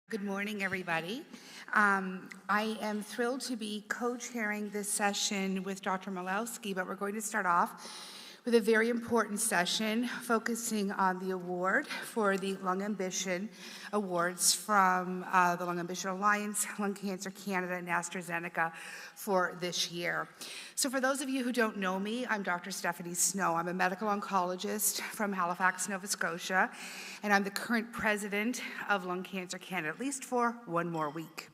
Good morning, everybody. I am thrilled to be co-chairing this session with Dr. Malowski, but we're going to start off with a very important session focusing on the award for the Lung Ambition Awards from the Lung Ambition Alliance, Lung Cancer Canada, and AstraZeneca for this year. So for those of you who don't know me, I'm Dr. Stephanie Snow. I'm a medical oncologist from Halifax, Nova Scotia, and I'm the current president of Lung Cancer Canada, at least for one more week.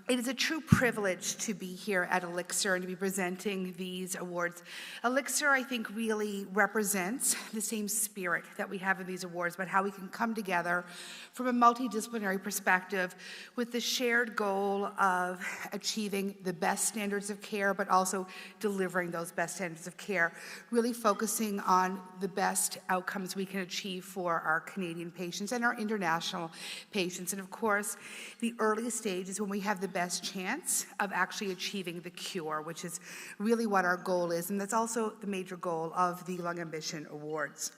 It is a true privilege to be here at Elixir and to be presenting these awards. Elixir, I think, really represents the same spirit that we have in these awards, but how we can come together from a multidisciplinary perspective with the shared goal of achieving the best standards of care, but also delivering those best standards of care, really focusing on the best outcomes we can achieve for our Canadian patients and our international patients. And of course, the early stage is when we have the best chance of actually achieving the cure, which is really what our goal is, and that's also the major goal of the Lung Ambition Awards.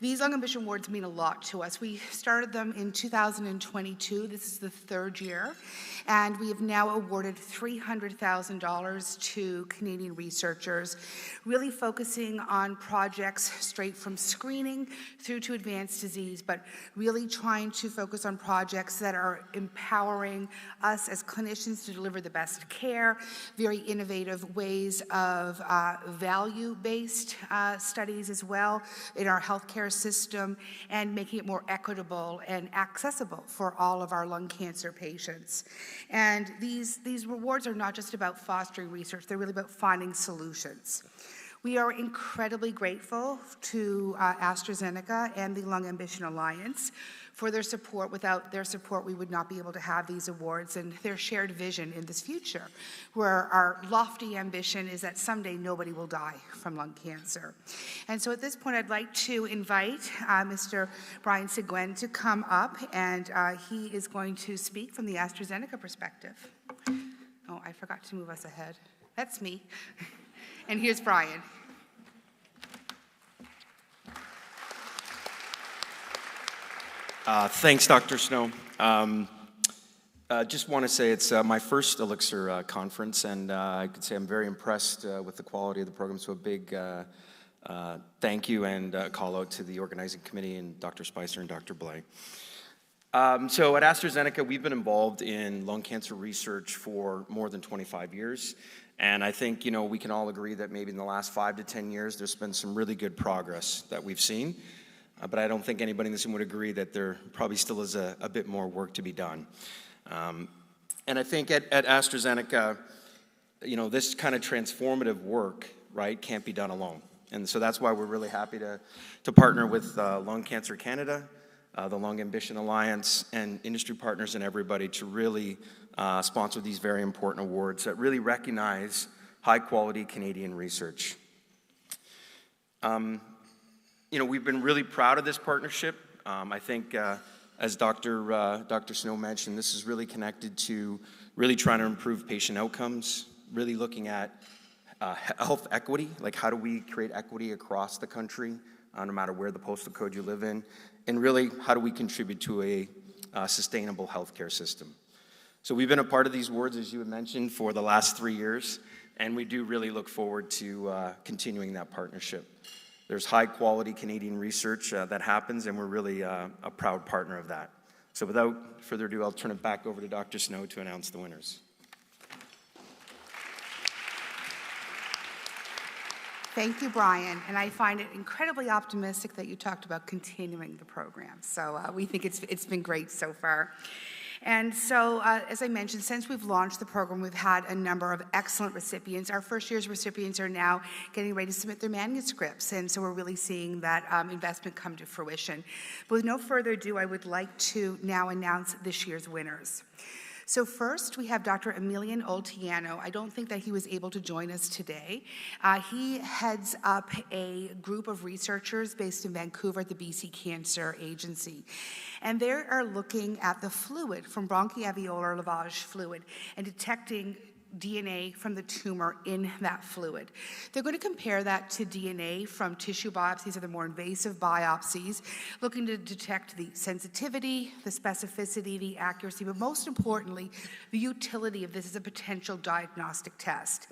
These Lung Ambition Awards mean a lot to us. We started them in 2022. This is the third year, and we have now awarded $300,000 to Canadian researchers, really focusing on projects straight from screening through to advanced disease, but really trying to focus on projects that are empowering us as clinicians to deliver the best care, very innovative ways of value-based studies as well in our healthcare system, and making it more equitable and accessible for all of our lung cancer patients. And these rewards are not just about fostering research, they're really about finding solutions. We are incredibly grateful to AstraZeneca and the Lung Ambition Alliance for their support. Without their support, we would not be able to have these awards, and their shared vision in this future, where our lofty ambition is that someday nobody will die from lung cancer. And so at this point, I'd like to invite Mr. Brian Seguin to come up, and he is going to speak from the AstraZeneca perspective. Oh, I forgot to move us ahead. That's me. And here's Brian. Thanks, Dr. Snow. Just want to say it's my first Elixir conference, and I could say I'm very impressed with the quality of the program, so a big thank you and call out to the organizing committee and Dr. Spicer and Dr. Blay. So at AstraZeneca, we've been involved in lung cancer research for more than 25 years. And I think, we can all agree that maybe in the last 5 to 10 years, there's been some really good progress that we've seen. But I don't think anybody in this room would agree that there probably still is a bit more work to be done. And I think at AstraZeneca, this kind of transformative work, right, can't be done alone. And so that's why we're really happy to partner with Lung Cancer Canada, the Lung Ambition Alliance, and industry partners and everybody to really sponsor these very important awards that really recognize high-quality Canadian research. We've been really proud of this partnership. I think, as Dr. Snow mentioned, this is really connected to really trying to improve patient outcomes, really looking at health equity, like how do we create equity across the country, no matter where the postal code you live in, and really how do we contribute to a sustainable healthcare system. So we've been a part of these awards, as you had mentioned, for the last 3 years, and we do really look forward to continuing that partnership. There's high-quality Canadian research that happens, and we're really a proud partner of that. So without further ado, I'll turn it back over to Dr. Snow to announce the winners. Thank you, Brian. And I find it incredibly optimistic that you talked about continuing the program. So we think it's been great so far. And so, as I mentioned, since we've launched the program, we've had a number of excellent recipients. Our first year's recipients are now getting ready to submit their manuscripts, and so we're really seeing that investment come to fruition. But with no further ado, I would like to now announce this year's winners. So first, we have Dr. Emilian Oltiano. I don't think that he was able to join us today. He heads up a group of researchers based in Vancouver at the BC Cancer Agency. And they are looking at the fluid from bronchoalveolar lavage fluid and detecting DNA from the tumor in that fluid. They're going to compare that to DNA from tissue biopsies or the more invasive biopsies, looking to detect the sensitivity, the specificity, the accuracy, but most importantly, the utility of this as a potential diagnostic test.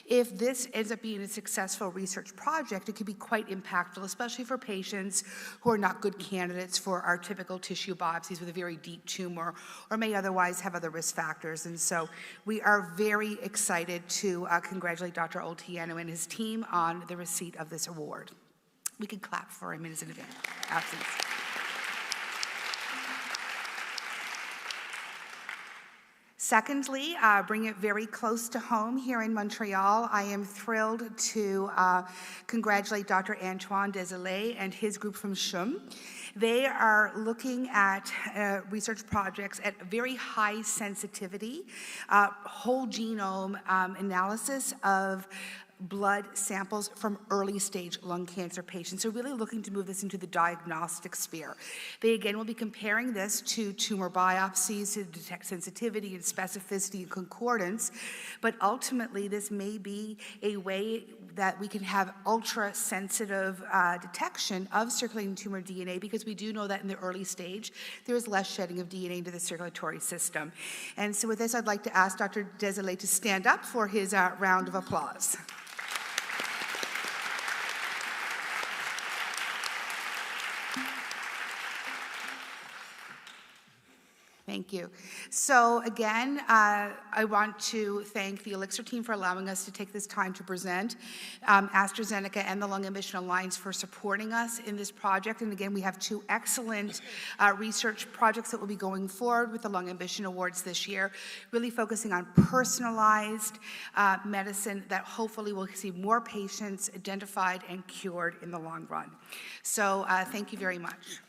If this ends up being a successful research project, it could be quite impactful, especially for patients who are not good candidates for our typical tissue biopsies with a very deep tumor or may otherwise have other risk factors. And so we are very excited to congratulate Dr. Oltieno and his team on the receipt of this award. We can clap for him in his absence. Secondly, bring it very close to home here in Montreal. I am thrilled to congratulate Dr. Antoine Desilets and his group from CHUM. They are looking at research projects at very high sensitivity, whole genome analysis of blood samples from early stage lung cancer patients. So really looking to move this into the diagnostic sphere. They again will be comparing this to tumor biopsies to detect sensitivity and specificity and concordance, but ultimately this may be a way that we can have ultra sensitive detection of circulating tumor DNA, because we do know that in the early stage there is less shedding of DNA into the circulatory system. And so with this, I'd like to ask Dr. Desilets to stand up for his round of applause. Thank you. So again, I want to thank the Elixir team for allowing us to take this time to present, AstraZeneca and the Lung Ambition Alliance for supporting us in this project. And again, we have two excellent research projects that will be going forward with the Lung Ambition Awards this year, really focusing on personalized medicine that hopefully will see more patients identified and cured in the long run. So thank you very much.